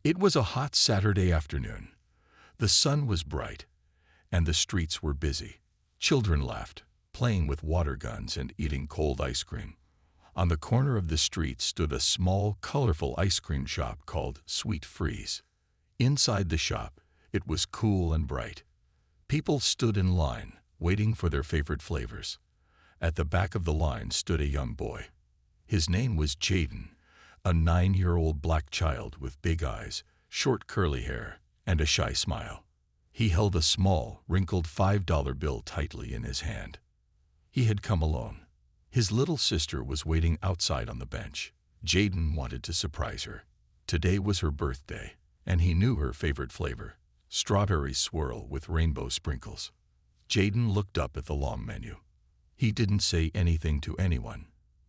It was a hot Saturday afternoon. The sun was bright, and the streets were busy. Children laughed, playing with water guns and eating cold ice cream. On the corner of the street stood a small, colorful ice cream shop called Sweet Freeze. Inside the shop, it was cool and bright. People stood in line, waiting for their favorite flavors. At the back of the line stood a young boy. His name was Jaden, a 9-year-old black child with big eyes, short curly hair, and a shy smile. He held a small, wrinkled $5 bill tightly in his hand. He had come alone. His little sister was waiting outside on the bench. Jaden wanted to surprise her. Today was her birthday, and he knew her favorite flavor, strawberry swirl with rainbow sprinkles. Jaden looked up at the long menu. He didn't say anything to anyone.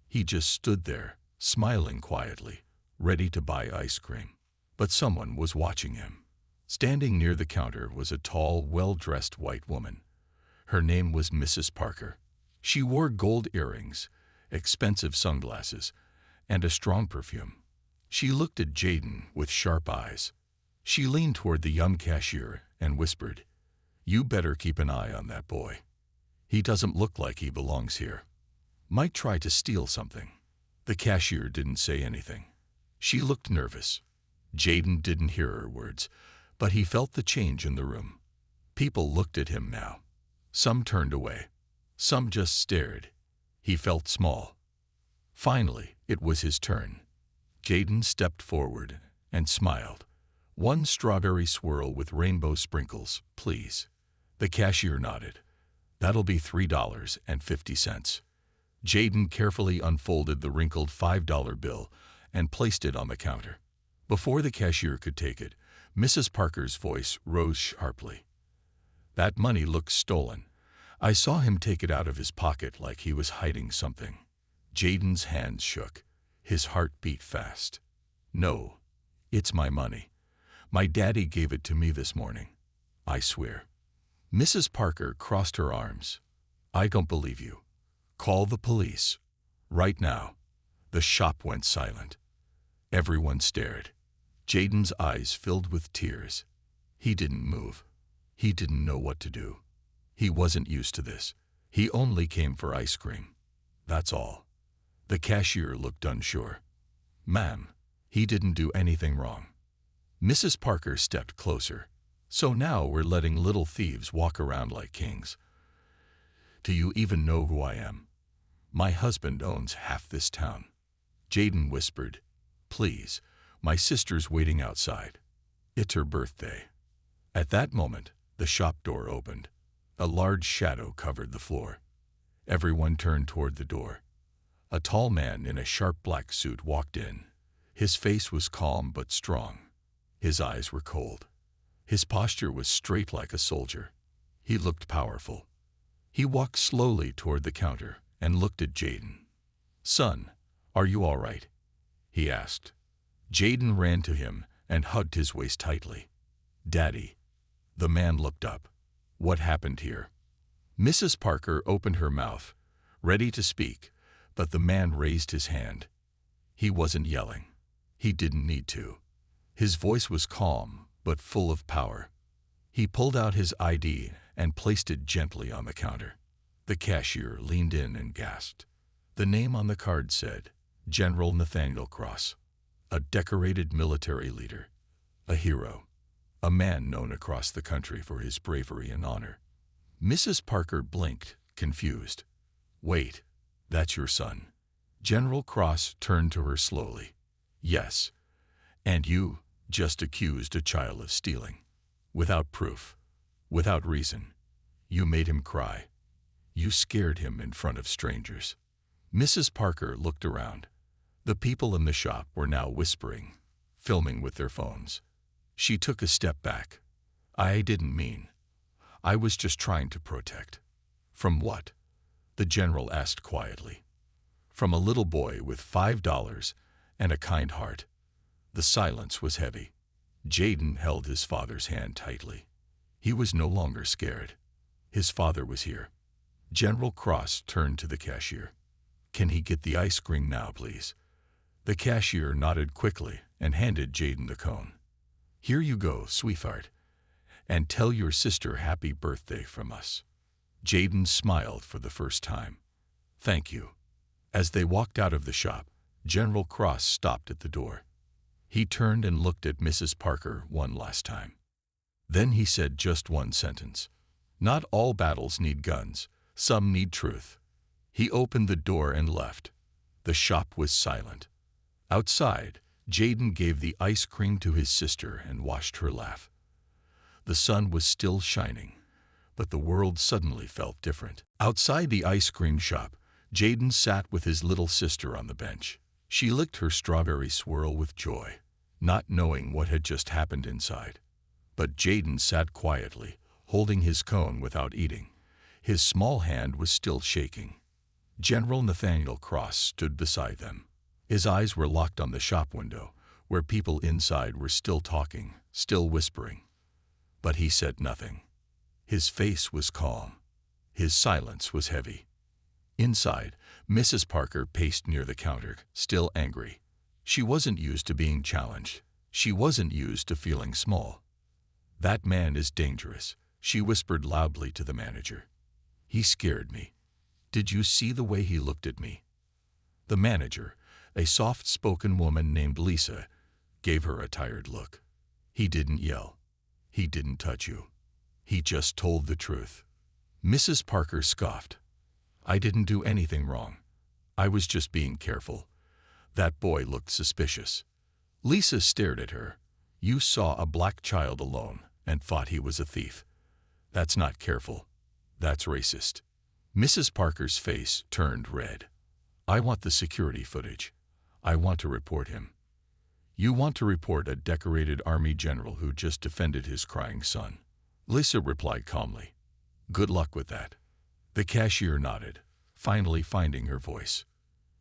He just stood there, smiling quietly, ready to buy ice cream. But someone was watching him. Standing near the counter was a tall, well-dressed white woman. Her name was Mrs. Parker. She wore gold earrings, expensive sunglasses, and a strong perfume. She looked at Jaden with sharp eyes. She leaned toward the young cashier and whispered, "You better keep an eye on that boy. He doesn't look like he belongs here. Might try to steal something." The cashier didn't say anything. She looked nervous. Jaden didn't hear her words, but he felt the change in the room. People looked at him now. Some turned away. Some just stared. He felt small. Finally, it was his turn. Jaden stepped forward and smiled. "One strawberry swirl with rainbow sprinkles, please." The cashier nodded. "That'll be $3.50. Jaden carefully unfolded the wrinkled $5 bill and placed it on the counter. Before the cashier could take it, Mrs. Parker's voice rose sharply. "That money looks stolen. I saw him take it out of his pocket like he was hiding something." Jaden's hands shook. His heart beat fast. "No, it's my money. My daddy gave it to me this morning. I swear." Mrs. Parker crossed her arms. "I don't believe you. Call the police. Right now." The shop went silent. Everyone stared. Jaden's eyes filled with tears. He didn't move. He didn't know what to do. He wasn't used to this. He only came for ice cream. That's all. The cashier looked unsure. "Ma'am, he didn't do anything wrong." Mrs. Parker stepped closer. "So now we're letting little thieves walk around like kings. Do you even know who I am? My husband owns half this town." Jaden whispered, "Please, my sister's waiting outside. It's her birthday." At that moment, the shop door opened. A large shadow covered the floor. Everyone turned toward the door. A tall man in a sharp black suit walked in. His face was calm but strong. His eyes were cold. His posture was straight like a soldier. He looked powerful. He walked slowly toward the counter and looked at Jaden. "Son, are you all right?" he asked. Jaden ran to him and hugged his waist tightly. "Daddy." The man looked up. "What happened here?" Mrs. Parker opened her mouth, ready to speak, but the man raised his hand. He wasn't yelling. He didn't need to. His voice was calm, but full of power. He pulled out his ID and placed it gently on the counter. The cashier leaned in and gasped. The name on the card said, General Nathaniel Cross, a decorated military leader, a hero, a man known across the country for his bravery and honor. Mrs. Parker blinked, confused. "Wait, that's your son." General Cross turned to her slowly. "Yes, and you just accused a child of stealing. Without proof, without reason. You made him cry. You scared him in front of strangers." Mrs. Parker looked around. The people in the shop were now whispering, filming with their phones. She took a step back. "I didn't mean. I was just trying to protect." "From what?" the general asked quietly. "From a little boy with $5 and a kind heart." The silence was heavy. Jaden held his father's hand tightly. He was no longer scared. His father was here. General Cross turned to the cashier. "Can he get the ice cream now, please?" The cashier nodded quickly and handed Jaden the cone. Here you go, sweetheart, and tell your sister happy birthday from us." Jaden smiled for the first time. "Thank you." As they walked out of the shop, General Cross stopped at the door. He turned and looked at Mrs. Parker one last time. Then he said just one sentence. "Not all battles need guns. Some need truth." He opened the door and left. The shop was silent. Outside, Jaden gave the ice cream to his sister and watched her laugh. The sun was still shining, but the world suddenly felt different. Outside the ice cream shop, Jaden sat with his little sister on the bench. She licked her strawberry swirl with joy, not knowing what had just happened inside. But Jaden sat quietly, holding his cone without eating. His small hand was still shaking. General Nathaniel Cross stood beside them. His eyes were locked on the shop window, where people inside were still talking, still whispering. But he said nothing. His face was calm. His silence was heavy. Inside, Mrs. Parker paced near the counter, still angry. She wasn't used to being challenged. She wasn't used to feeling small. "That man is dangerous," she whispered loudly to the manager. "He scared me. Did you see the way he looked at me?" The manager, a soft-spoken woman named Lisa, gave her a tired look. "He didn't yell. He didn't touch you. He just told the truth." Mrs. Parker scoffed. "I didn't do anything wrong. I was just being careful. That boy looked suspicious." Lisa stared at her. "You saw a black child alone and thought he was a thief. That's not careful. That's racist." Mrs. Parker's face turned red. "I want the security footage. I want to report him." "You want to report a decorated Army general who just defended his crying son?" Lisa replied calmly. "Good luck with that." The cashier nodded, finally finding her voice.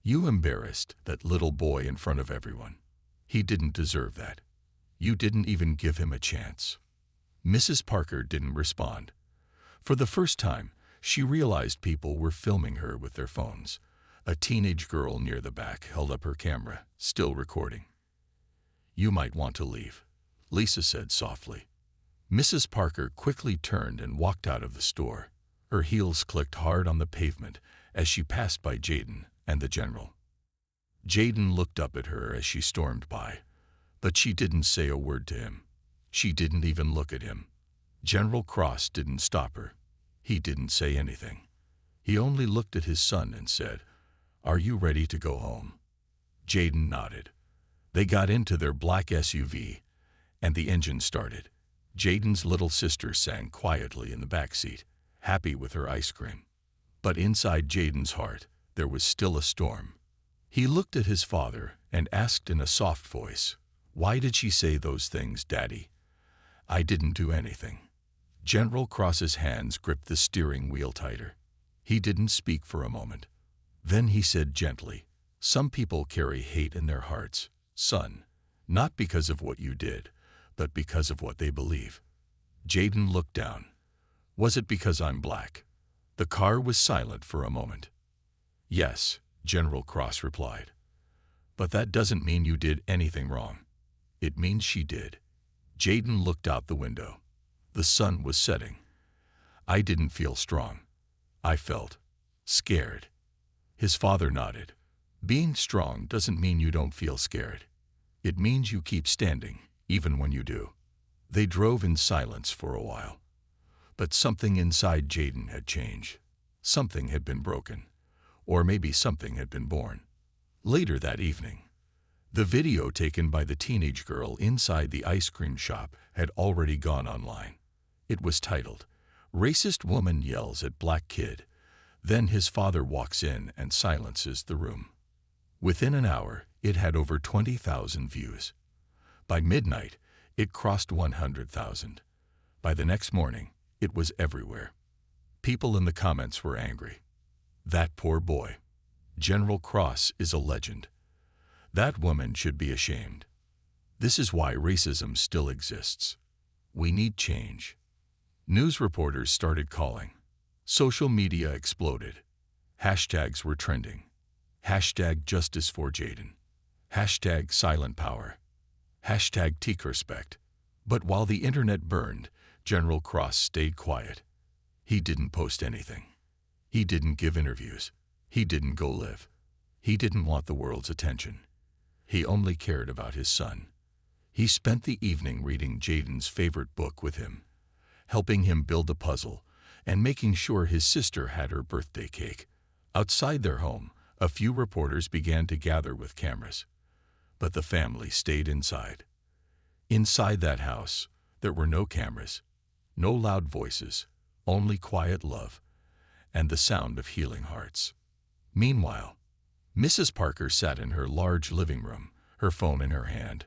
"You embarrassed that little boy in front of everyone. He didn't deserve that. You didn't even give him a chance." Mrs. Parker didn't respond. For the first time, she realized people were filming her with their phones. A teenage girl near the back held up her camera, still recording. "You might want to leave," Lisa said softly. Mrs. Parker quickly turned and walked out of the store. Her heels clicked hard on the pavement as she passed by Jaden and the general. Jaden looked up at her as she stormed by, but she didn't say a word to him. She didn't even look at him. General Cross didn't stop her. He didn't say anything. He only looked at his son and said, "Are you ready to go home?" Jaden nodded. They got into their black SUV, and the engine started. Jaden's little sister sang quietly in the back seat, happy with her ice cream. But inside Jaden's heart, there was still a storm. He looked at his father and asked in a soft voice, "Why did she say those things, Daddy?" "I didn't do anything." General Cross's hands gripped the steering wheel tighter. He didn't speak for a moment. Then he said gently, "Some people carry hate in their hearts, son, not because of what you did, but because of what they believe." Jaden looked down. "Was it because I'm black?" The car was silent for a moment. "Yes," General Cross replied. "But that doesn't mean you did anything wrong. It means she did." Jaden looked out the window. The sun was setting. "I didn't feel strong. I felt scared." His father nodded. "Being strong doesn't mean you don't feel scared. It means you keep standing, even when you do." They drove in silence for a while. But something inside Jaden had changed. Something had been broken. Or maybe something had been born. Later that evening, the video taken by the teenage girl inside the ice cream shop had already gone online. It was titled, "Racist Woman Yells at Black Kid. Then His Father Walks In and Silences the Room." Within an hour, it had over 20,000 views. By midnight, it crossed 100,000. By the next morning, it was everywhere. People in the comments were angry. "That poor boy. General Cross is a legend. That woman should be ashamed. This is why racism still exists. We need change." News reporters started calling. Social media exploded. Hashtags were trending. Hashtag Justice for Jaden. Hashtag Silent Power. Hashtag Take Respect. But while the internet burned, General Cross stayed quiet. He didn't post anything. He didn't give interviews. He didn't go live. He didn't want the world's attention. He only cared about his son. He spent the evening reading Jaden's favorite book with him, helping him build a puzzle, and making sure his sister had her birthday cake. Outside their home, a few reporters began to gather with cameras. But the family stayed inside. Inside that house, there were no cameras, no loud voices, only quiet love and the sound of healing hearts. Meanwhile, Mrs. Parker sat in her large living room, her phone in her hand.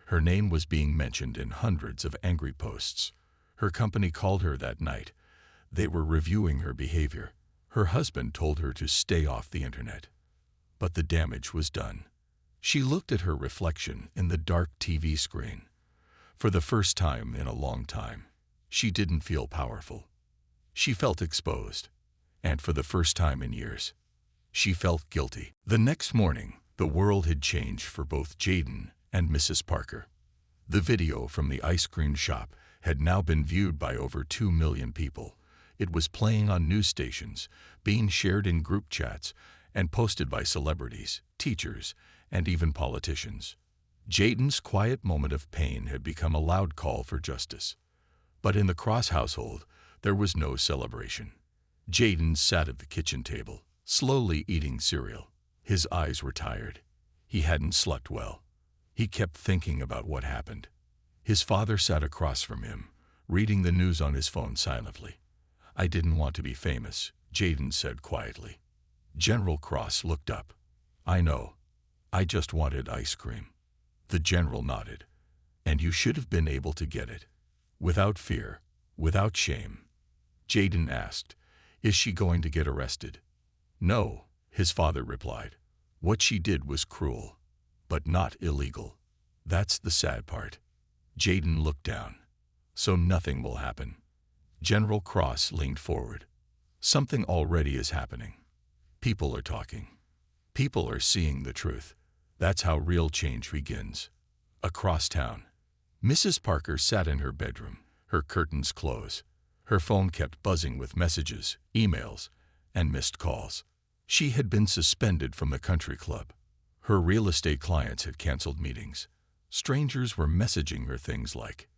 Her name was being mentioned in hundreds of angry posts. Her company called her that night. They were reviewing her behavior. Her husband told her to stay off the internet. But the damage was done. She looked at her reflection in the dark TV screen. For the first time in a long time, she didn't feel powerful. She felt exposed. And for the first time in years, she felt guilty. The next morning, the world had changed for both Jaden and Mrs. Parker. The video from the ice cream shop had now been viewed by over 2 million people. It was playing on news stations, being shared in group chats, and posted by celebrities, teachers, and even politicians. Jaden's quiet moment of pain had become a loud call for justice. But in the Cross household, there was no celebration. Jaden sat at the kitchen table, slowly eating cereal. His eyes were tired. He hadn't slept well. He kept thinking about what happened. His father sat across from him, reading the news on his phone silently. "I didn't want to be famous," Jaden said quietly. General Cross looked up. "I know. I just wanted ice cream." The general nodded. "And you should have been able to get it. Without fear, without shame." Jaden asked, "Is she going to get arrested?" "No," his father replied. "What she did was cruel, but not illegal. That's the sad part." Jaden looked down. "So nothing will happen." General Cross leaned forward. "Something already is happening. People are talking. People are seeing the truth. That's how real change begins. Across town." Mrs. Parker sat in her bedroom, her curtains closed. Her phone kept buzzing with messages, emails, and missed calls. She had been suspended from the country club. Her real estate clients had canceled meetings. Strangers were messaging her things like,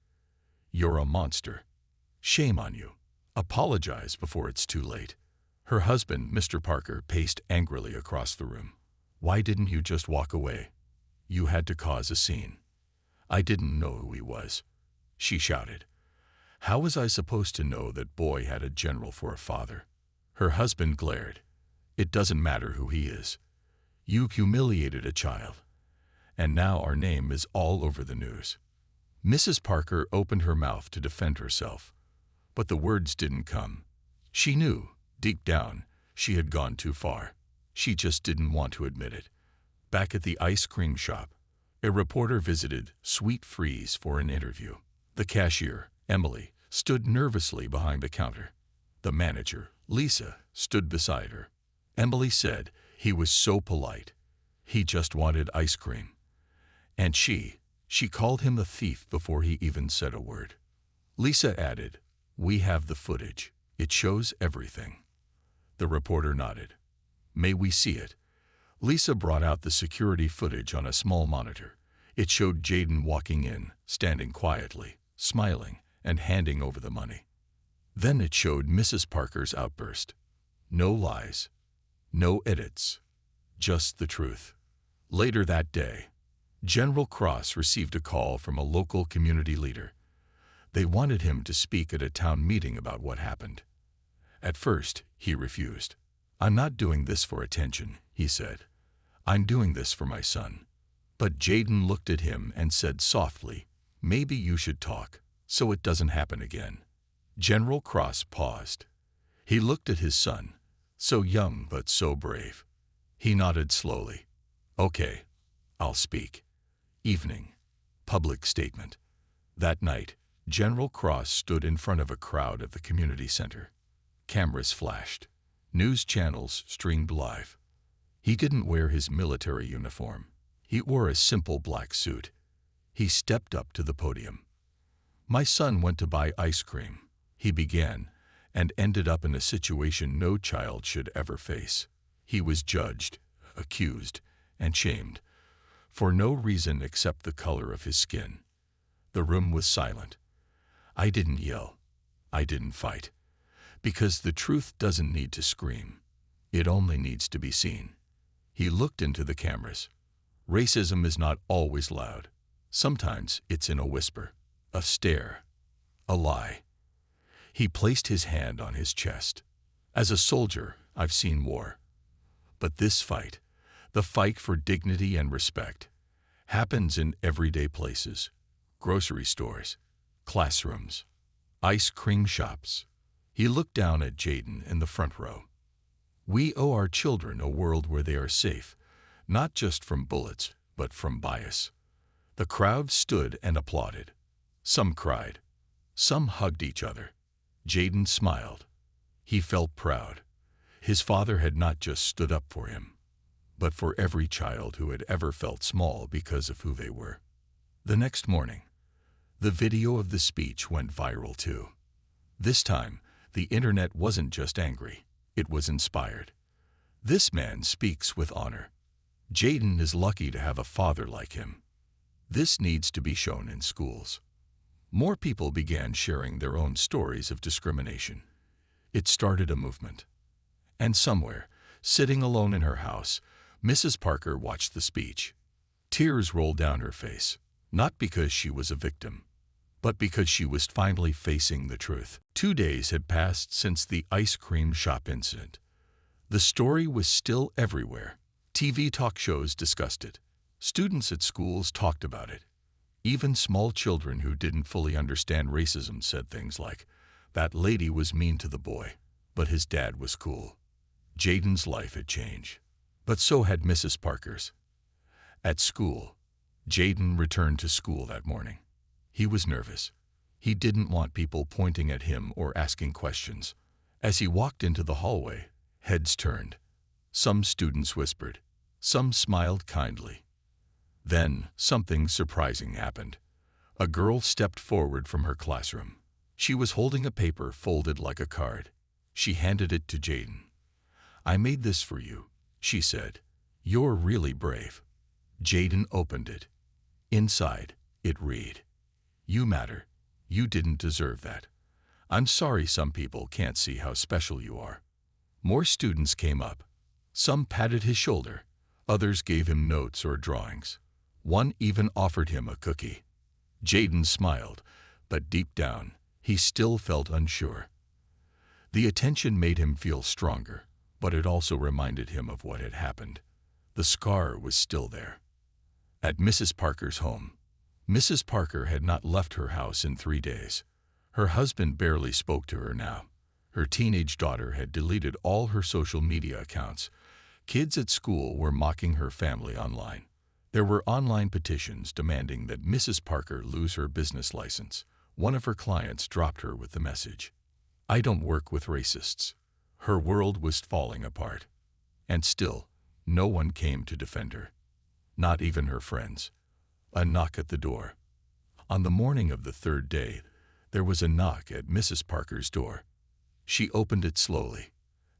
"You're a monster. Shame on you. Apologize before it's too late." Her husband, Mr. Parker, paced angrily across the room. "Why didn't you just walk away? You had to cause a scene." "I didn't know who he was," she shouted. "How was I supposed to know that boy had a general for a father?" Her husband glared. "It doesn't matter who he is. You humiliated a child, and now our name is all over the news." Mrs. Parker opened her mouth to defend herself, but the words didn't come. She knew, deep down, she had gone too far. She just didn't want to admit it. Back at the ice cream shop, a reporter visited Sweet Freeze for an interview. The cashier, Emily, stood nervously behind the counter. The manager, Lisa, stood beside her. Emily said, "He was so polite. He just wanted ice cream." And she called him a thief before he even said a word. Lisa added, "We have the footage. It shows everything." The reporter nodded. "May we see it?" Lisa brought out the security footage on a small monitor. It showed Jaden walking in, standing quietly, smiling, and handing over the money. Then it showed Mrs. Parker's outburst. No lies, no edits, just the truth. Later that day, General Cross received a call from a local community leader. They wanted him to speak at a town meeting about what happened. At first, he refused. "I'm not doing this for attention," he said. "I'm doing this for my son." But Jaden looked at him and said softly, "Maybe you should talk, so it doesn't happen again." General Cross paused. He looked at his son, so young but so brave. He nodded slowly. "Okay, I'll speak." Evening. Public statement. That night, General Cross stood in front of a crowd at the community center. Cameras flashed. News channels streamed live. He didn't wear his military uniform. He wore a simple black suit. He stepped up to the podium. My son went to buy ice cream, he began, and ended up in a situation no child should ever face. He was judged, accused, and shamed, for no reason except the color of his skin. The room was silent. I didn't yell. I didn't fight. Because the truth doesn't need to scream. It only needs to be seen. He looked into the cameras. Racism is not always loud. Sometimes it's in a whisper, a stare, a lie. He placed his hand on his chest. As a soldier, I've seen war. But this fight, the fight for dignity and respect, happens in everyday places. Grocery stores, classrooms, ice cream shops. He looked down at Jaden in the front row. We owe our children a world where they are safe, not just from bullets, but from bias. The crowd stood and applauded. Some cried. Some hugged each other. Jaden smiled. He felt proud. His father had not just stood up for him, but for every child who had ever felt small because of who they were. The next morning, the video of the speech went viral too. This time, the internet wasn't just angry, it was inspired. This man speaks with honor. Jaden is lucky to have a father like him. This needs to be shown in schools. More people began sharing their own stories of discrimination. It started a movement. And somewhere, sitting alone in her house, Mrs. Parker watched the speech. Tears rolled down her face, not because she was a victim, but because she was finally facing the truth. 2 days had passed since the ice cream shop incident. The story was still everywhere. TV talk shows discussed it. Students at schools talked about it. Even small children who didn't fully understand racism said things like, "That lady was mean to the boy, but his dad was cool." Jaden's life had changed, but so had Mrs. Parker's. At school, Jaden returned to school that morning. He was nervous. He didn't want people pointing at him or asking questions. As he walked into the hallway, heads turned. Some students whispered. Some smiled kindly. Then, something surprising happened. A girl stepped forward from her classroom. She was holding a paper folded like a card. She handed it to Jaden. "I made this for you," she said. "You're really brave." Jaden opened it. Inside, it read, "You matter. You didn't deserve that. I'm sorry some people can't see how special you are." More students came up. Some patted his shoulder. Others gave him notes or drawings. One even offered him a cookie. Jaden smiled, but deep down, he still felt unsure. The attention made him feel stronger, but it also reminded him of what had happened. The scar was still there. At Mrs. Parker's home, Mrs. Parker had not left her house in 3 days. Her husband barely spoke to her now. Her teenage daughter had deleted all her social media accounts. Kids at school were mocking her family online. There were online petitions demanding that Mrs. Parker lose her business license. One of her clients dropped her with the message, "I don't work with racists." Her world was falling apart. And still, no one came to defend her. Not even her friends. A knock at the door. On the morning of the 3rd day, there was a knock at Mrs. Parker's door. She opened it slowly.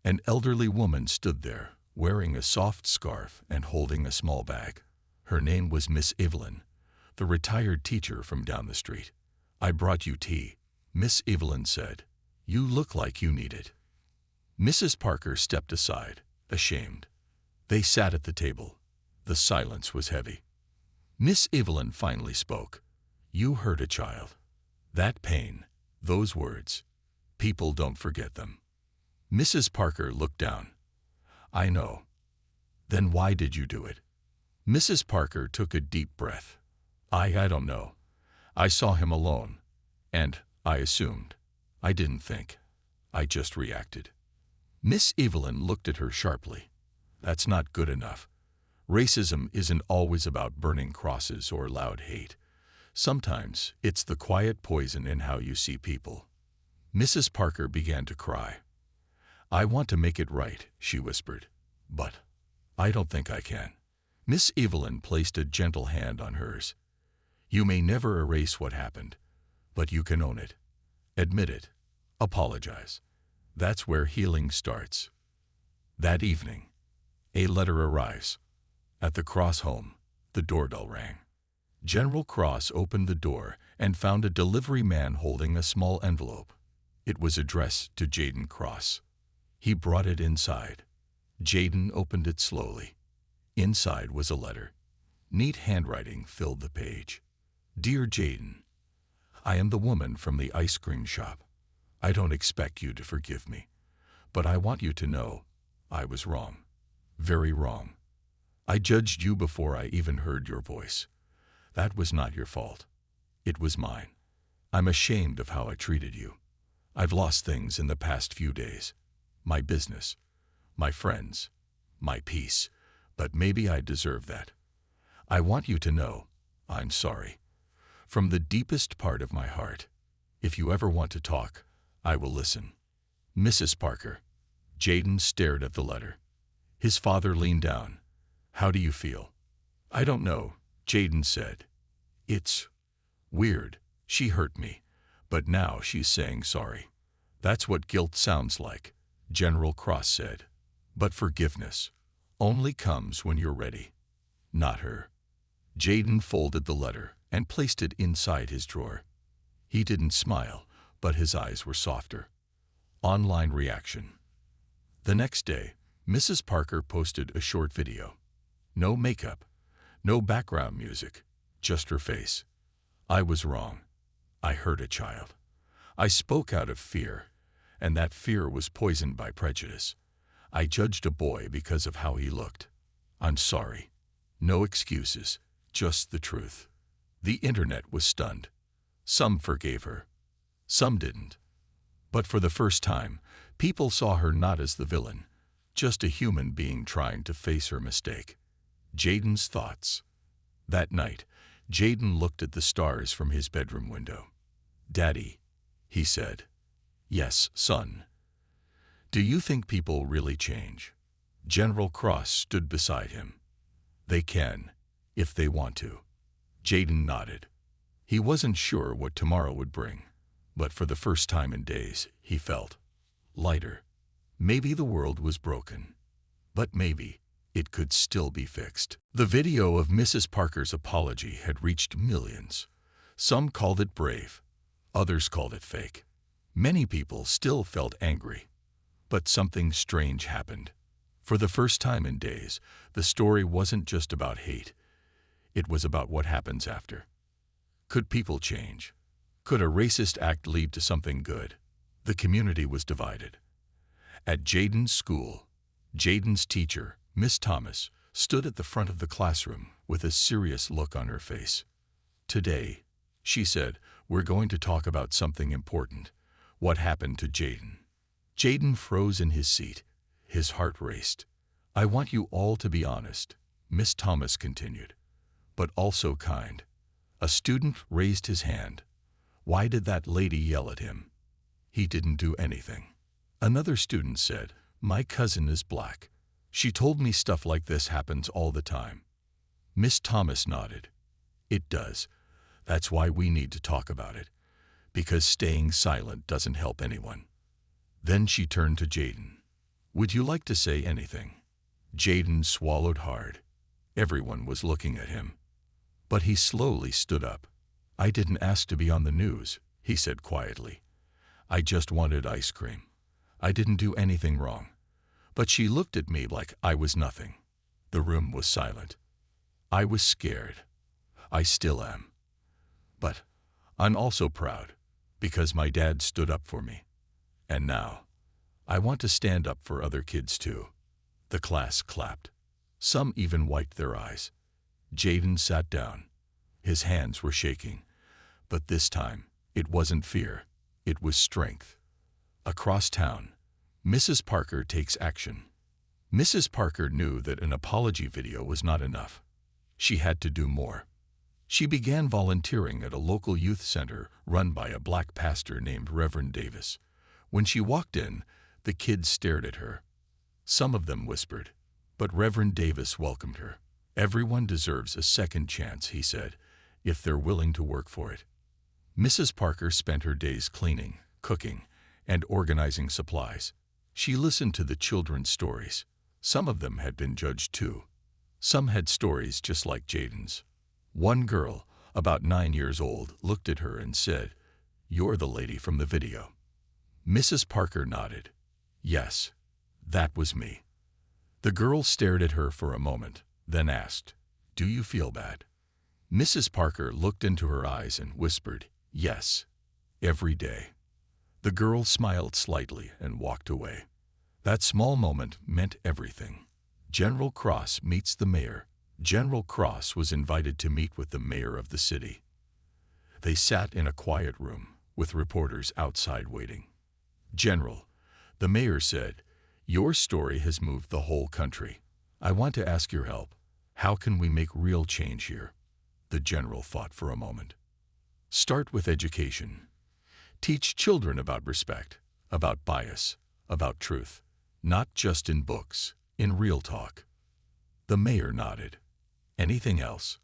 An elderly woman stood there, wearing a soft scarf and holding a small bag. Her name was Miss Evelyn, the retired teacher from down the street. "I brought you tea," Miss Evelyn said. "You look like you need it." Mrs. Parker stepped aside, ashamed. They sat at the table. The silence was heavy. Miss Evelyn finally spoke. "You hurt a child. That pain, those words, people don't forget them." Mrs. Parker looked down. "I know. Then why did you do it?" Mrs. Parker took a deep breath. I don't know. I saw him alone, and I assumed. I didn't think. I just reacted." Miss Evelyn looked at her sharply. "That's not good enough. Racism isn't always about burning crosses or loud hate. Sometimes it's the quiet poison in how you see people." Mrs. Parker began to cry. "I want to make it right," she whispered, "but I don't think I can." Miss Evelyn placed a gentle hand on hers. "You may never erase what happened, But you can own it. Admit it. Apologize. That's where healing starts. That evening, a letter arrives. At the Cross home, the doorbell rang. General Cross opened the door and found a delivery man holding a small envelope. It was addressed to Jaden Cross. He brought it inside. Jaden opened it slowly. Inside was a letter. Neat handwriting filled the page. Dear Jaden, I am the woman from the ice cream shop. I don't expect you to forgive me, but I want you to know I was wrong. Very wrong. I judged you before I even heard your voice. That was not your fault. It was mine. I'm ashamed of how I treated you. I've lost things in the past few days. My business, my friends, my peace, but maybe I deserve that. I want you to know I'm sorry. From the deepest part of my heart. If you ever want to talk, I will listen. Mrs. Parker. Jaden stared at the letter. His father leaned down. How do you feel? I don't know, Jaden said. It's weird. She hurt me, but now she's saying sorry. That's what guilt sounds like, General Cross said. But forgiveness only comes when you're ready. Not her. Jaden folded the letter and placed it inside his drawer. He didn't smile, but his eyes were softer. Online reaction. The next day, Mrs. Parker posted a short video. No makeup, no background music, just her face. I was wrong. I hurt a child. I spoke out of fear, and that fear was poisoned by prejudice. I judged a boy because of how he looked. I'm sorry. No excuses, just the truth. The internet was stunned. Some forgave her. Some didn't. But for the first time, people saw her not as the villain, just a human being trying to face her mistake. Jaden's thoughts. That night, Jaden looked at the stars from his bedroom window. Daddy, he said. Yes, son. Do you think people really change? General Cross stood beside him. They can, if they want to. Jaden nodded. He wasn't sure what tomorrow would bring, but for the first time in days, he felt lighter. Maybe the world was broken, but maybe it could still be fixed. The video of Mrs. Parker's apology had reached millions. Some called it brave. Others called it fake. Many people still felt angry. But something strange happened. For the first time in days, the story wasn't just about hate. It was about what happens after. Could people change? Could a racist act lead to something good? The community was divided. At Jaden's school, Jaden's teacher, Miss Thomas, stood at the front of the classroom with a serious look on her face. Today, she said, we're going to talk about something important. What happened to Jaden? Jaden froze in his seat. His heart raced. I want you all to be honest, Miss Thomas continued, but also kind. A student raised his hand. Why did that lady yell at him? He didn't do anything. Another student said, my cousin is black. She told me stuff like this happens all the time. Miss Thomas nodded. It does. That's why we need to talk about it. Because staying silent doesn't help anyone. Then she turned to Jaden. Would you like to say anything? Jaden swallowed hard. Everyone was looking at him. But he slowly stood up. I didn't ask to be on the news, he said quietly. I just wanted ice cream. I didn't do anything wrong. But she looked at me like I was nothing. The room was silent. I was scared. I still am. But I'm also proud, because my dad stood up for me. And now, I want to stand up for other kids too. The class clapped. Some even wiped their eyes. Jaden sat down. His hands were shaking. But this time, it wasn't fear. It was strength. Across town, Mrs. Parker takes action. Mrs. Parker knew that an apology video was not enough. She had to do more. She began volunteering at a local youth center run by a black pastor named Reverend Davis. When she walked in, the kids stared at her. Some of them whispered, but Reverend Davis welcomed her. Everyone deserves a second chance, he said, if they're willing to work for it. Mrs. Parker spent her days cleaning, cooking, and organizing supplies. She listened to the children's stories. Some of them had been judged too. Some had stories just like Jaden's. One girl, about 9 years old, looked at her and said, "You're the lady from the video." Mrs. Parker nodded. Yes, that was me. The girl stared at her for a moment, then asked, "Do you feel bad?" Mrs. Parker looked into her eyes and whispered, "Yes, every day." The girl smiled slightly and walked away. That small moment meant everything. General Cross meets the mayor. General Cross was invited to meet with the mayor of the city. They sat in a quiet room, with reporters outside waiting. "General," the mayor said, "your story has moved the whole country. I want to ask your help. How can we make real change here?" The general thought for a moment. "Start with education. Teach children about respect, about bias, about truth, not just in books, in real talk." The mayor nodded. "Anything else?"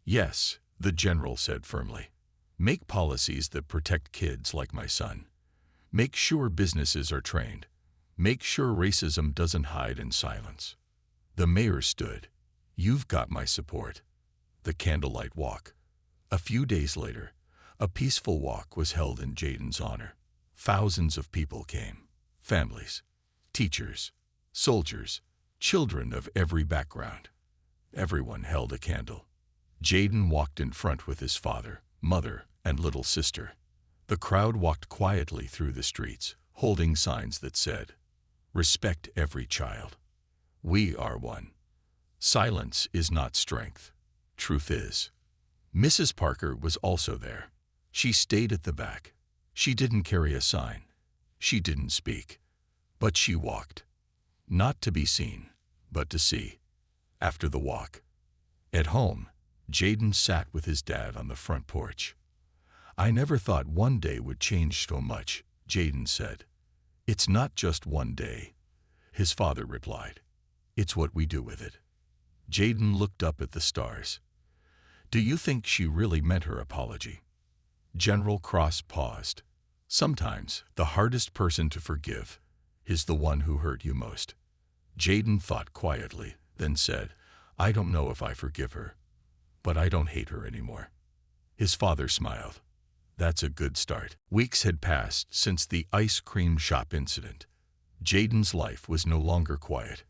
"Yes," the general said firmly. "Make policies that protect kids like my son. Make sure businesses are trained. Make sure racism doesn't hide in silence." The mayor stood. "You've got my support." The candlelight walk. A few days later, a peaceful walk was held in Jaden's honor. Thousands of people came. Families, teachers, soldiers, children of every background. Everyone held a candle. Jaden walked in front with his father, mother, and little sister. The crowd walked quietly through the streets, holding signs that said, "Respect every child. We are one. Silence is not strength. Truth is." Mrs. Parker was also there. She stayed at the back. She didn't carry a sign. She didn't speak. But she walked. Not to be seen, but to see. After the walk. At home, Jaden sat with his dad on the front porch. "I never thought one day would change so much," Jaden said. "It's not just one day," his father replied. "It's what we do with it." Jaden looked up at the stars. "Do you think she really meant her apology?" General Cross paused. "Sometimes the hardest person to forgive is the one who hurt you most." Jaden thought quietly, then said, "I don't know if I forgive her, but I don't hate her anymore." His father smiled. "That's a good start." Weeks had passed since the ice cream shop incident. Jaden's life was no longer quiet.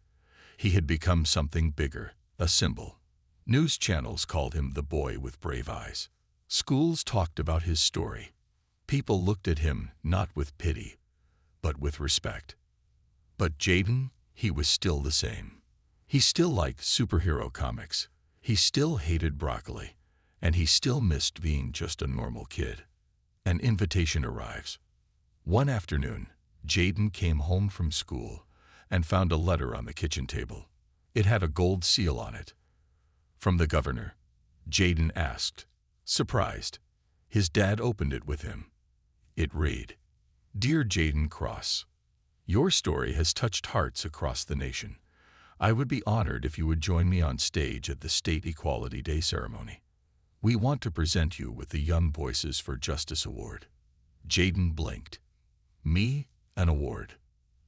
He had become something bigger, a symbol. News channels called him the boy with brave eyes. Schools talked about his story. People looked at him not with pity, but with respect. But Jaden, he was still the same. He still liked superhero comics. He still hated broccoli. And he still missed being just a normal kid. An invitation arrives. One afternoon, Jaden came home from school and found a letter on the kitchen table. It had a gold seal on it. "From the governor?" Jaden asked, surprised. His dad opened it with him. It read, "Dear Jaden Cross, your story has touched hearts across the nation. I would be honored if you would join me on stage at the State Equality Day ceremony. We want to present you with the Young Voices for Justice Award." Jaden blinked. "Me? An award?"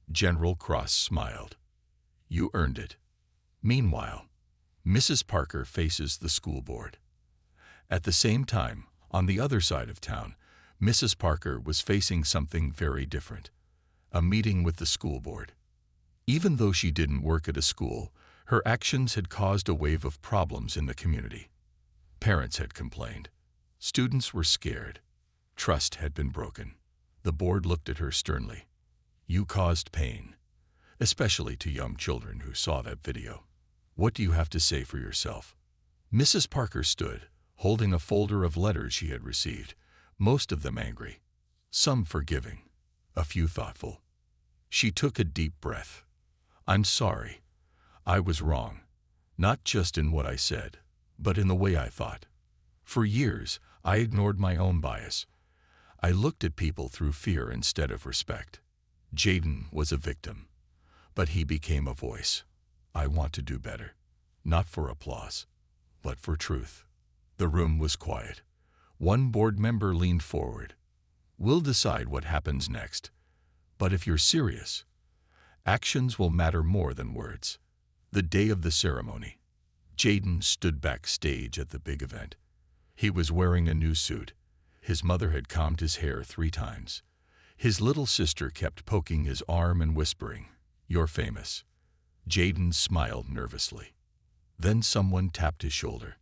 General Cross smiled. "You earned it." Meanwhile, Mrs. Parker faces the school board. At the same time, on the other side of town, Mrs. Parker was facing something very different. A meeting with the school board. Even though she didn't work at a school, her actions had caused a wave of problems in the community. Parents had complained. Students were scared. Trust had been broken. The board looked at her sternly. "You caused pain, especially to young children who saw that video. What do you have to say for yourself?" Mrs. Parker stood, holding a folder of letters she had received, most of them angry, some forgiving, a few thoughtful. She took a deep breath. "I'm sorry. I was wrong, not just in what I said, but in the way I thought. For years, I ignored my own bias. I looked at people through fear instead of respect. Jaden was a victim, but he became a voice. I want to do better, not for applause, but for truth." The room was quiet. One board member leaned forward. "We'll decide what happens next. But if you're serious, actions will matter more than words." The day of the ceremony, Jaden stood backstage at the big event. He was wearing a new suit. His mother had combed his hair 3 times. His little sister kept poking his arm and whispering, "You're famous." Jaden smiled nervously. Then someone tapped his shoulder.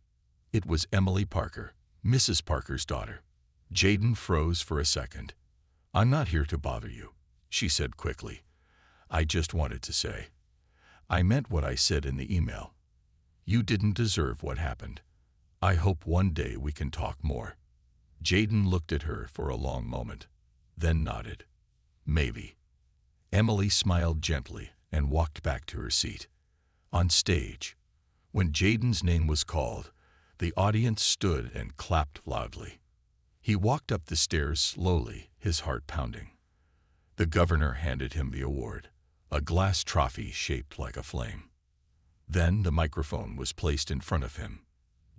It was Emily Parker, Mrs. Parker's daughter. Jaden froze for a second. "I'm not here to bother you," she said quickly. "I just wanted to say, I meant what I said in the email. You didn't deserve what happened. I hope one day we can talk more." Jaden looked at her for a long moment, then nodded. "Maybe." Emily smiled gently and walked back to her seat. On stage, when Jaden's name was called, the audience stood and clapped loudly. He walked up the stairs slowly, his heart pounding. The governor handed him the award, a glass trophy shaped like a flame. Then the microphone was placed in front of him.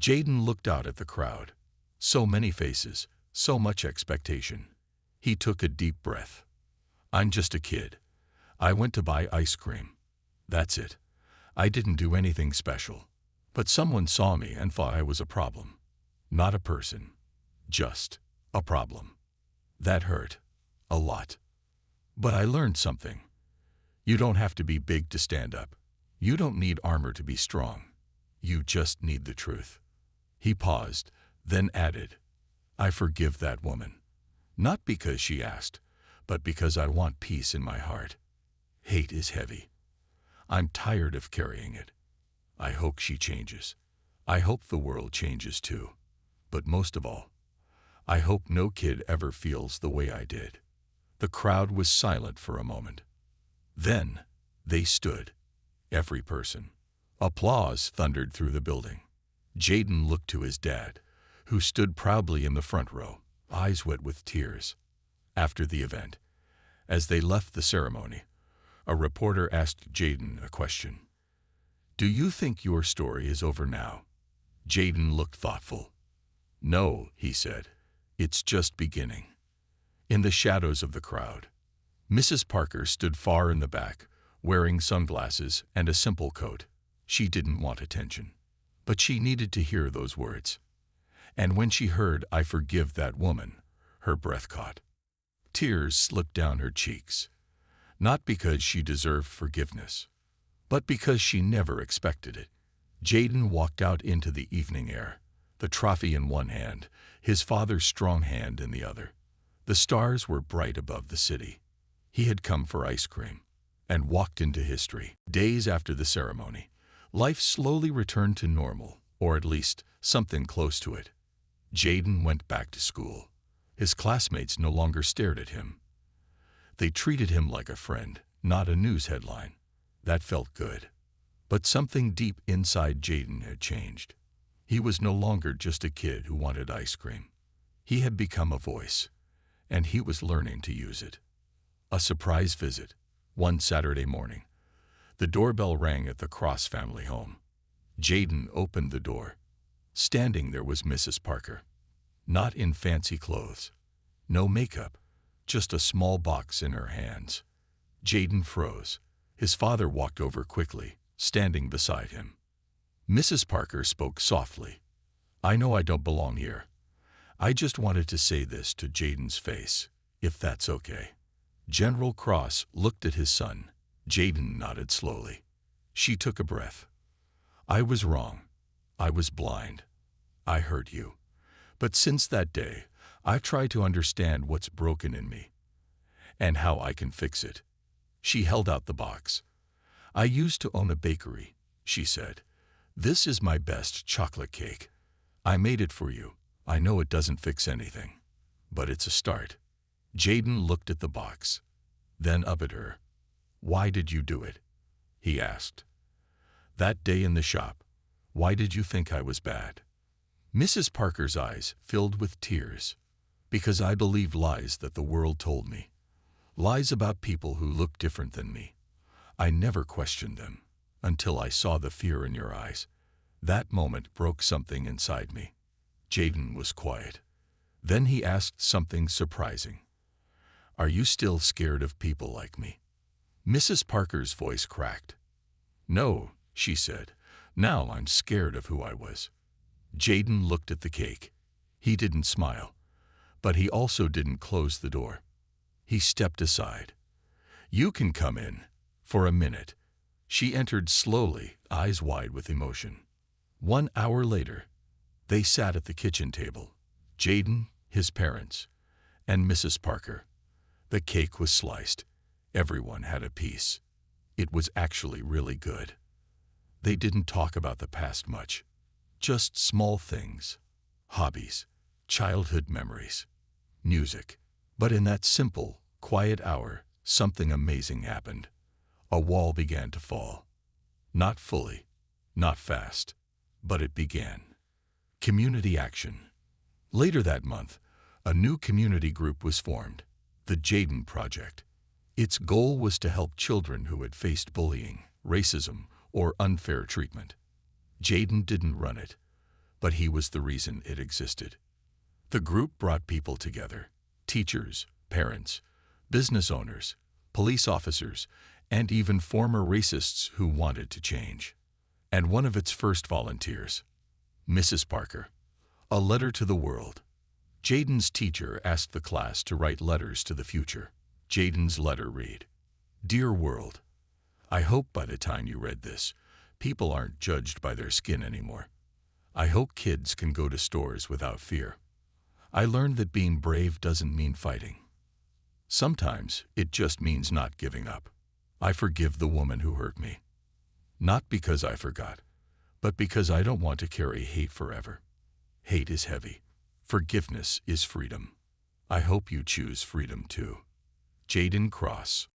Jaden looked out at the crowd. So many faces, so much expectation. He took a deep breath. "I'm just a kid. I went to buy ice cream. That's it. I didn't do anything special. But someone saw me and thought I was a problem. Not a person. Just a problem. That hurt. A lot. But I learned something. You don't have to be big to stand up. You don't need armor to be strong. You just need the truth." He paused, then added, "I forgive that woman. Not because she asked, but because I want peace in my heart. Hate is heavy. I'm tired of carrying it. I hope she changes. I hope the world changes too. But most of all, I hope no kid ever feels the way I did." The crowd was silent for a moment. Then they stood, every person. Applause thundered through the building. Jaden looked to his dad, who stood proudly in the front row, eyes wet with tears. After the event, as they left the ceremony, a reporter asked Jaden a question. "Do you think your story is over now?" Jaden looked thoughtful. "No," he said. "It's just beginning." In the shadows of the crowd, Mrs. Parker stood far in the back, wearing sunglasses and a simple coat. She didn't want attention, but she needed to hear those words. And when she heard, "I forgive that woman," her breath caught. Tears slipped down her cheeks, not because she deserved forgiveness, but because she never expected it. Jaden walked out into the evening air, the trophy in one hand, his father's strong hand in the other. The stars were bright above the city. He had come for ice cream and walked into history. Days after the ceremony, life slowly returned to normal, or at least something close to it. Jaden went back to school. His classmates no longer stared at him. They treated him like a friend, not a news headline. That felt good. But something deep inside Jaden had changed. He was no longer just a kid who wanted ice cream. He had become a voice, and he was learning to use it. A surprise visit. One Saturday morning, the doorbell rang at the Cross family home. Jaden opened the door. Standing there was Mrs. Parker. Not in fancy clothes. No makeup. Just a small box in her hands. Jaden froze. His father walked over quickly, standing beside him. Mrs. Parker spoke softly. "I know I don't belong here. I just wanted to say this to Jaden's face, if that's okay." General Cross looked at his son. Jaden nodded slowly. She took a breath. "I was wrong. I was blind. I hurt you. But since that day, I've tried to understand what's broken in me and how I can fix it." She held out the box. "I used to own a bakery," she said. "This is my best chocolate cake. I made it for you. I know it doesn't fix anything, but it's a start." Jaden looked at the box, then up at her. "Why did you do it?" he asked. "That day in the shop, why did you think I was bad?" Mrs. Parker's eyes filled with tears. "Because I believed lies that the world told me. Lies about people who looked different than me. I never questioned them, until I saw the fear in your eyes. That moment broke something inside me." Jaden was quiet. Then he asked something surprising. "Are you still scared of people like me?" Mrs. Parker's voice cracked. "No," she said. "Now I'm scared of who I was." Jaden looked at the cake. He didn't smile, but he also didn't close the door. He stepped aside. "You can come in. For a minute." She entered slowly, eyes wide with emotion. 1 hour later, they sat at the kitchen table. Jaden, his parents, and Mrs. Parker. The cake was sliced. Everyone had a piece. It was actually really good. They didn't talk about the past much. Just small things. Hobbies, childhood memories, music. But in that simple, quiet hour, something amazing happened. A wall began to fall. Not fully, not fast, but it began. Community action. Later that month, a new community group was formed, the Jaden Project. Its goal was to help children who had faced bullying, racism, or unfair treatment. Jaden didn't run it, but he was the reason it existed. The group brought people together: teachers, parents, business owners, police officers, and even former racists who wanted to change. And one of its first volunteers, Mrs. Parker. A letter to the world. Jaden's teacher asked the class to write letters to the future. Jaden's letter read, "Dear world, I hope by the time you read this, people aren't judged by their skin anymore. I hope kids can go to stores without fear. I learned that being brave doesn't mean fighting. Sometimes it just means not giving up. I forgive the woman who hurt me. Not because I forgot, but because I don't want to carry hate forever. Hate is heavy. Forgiveness is freedom. I hope you choose freedom too. Jaden Cross."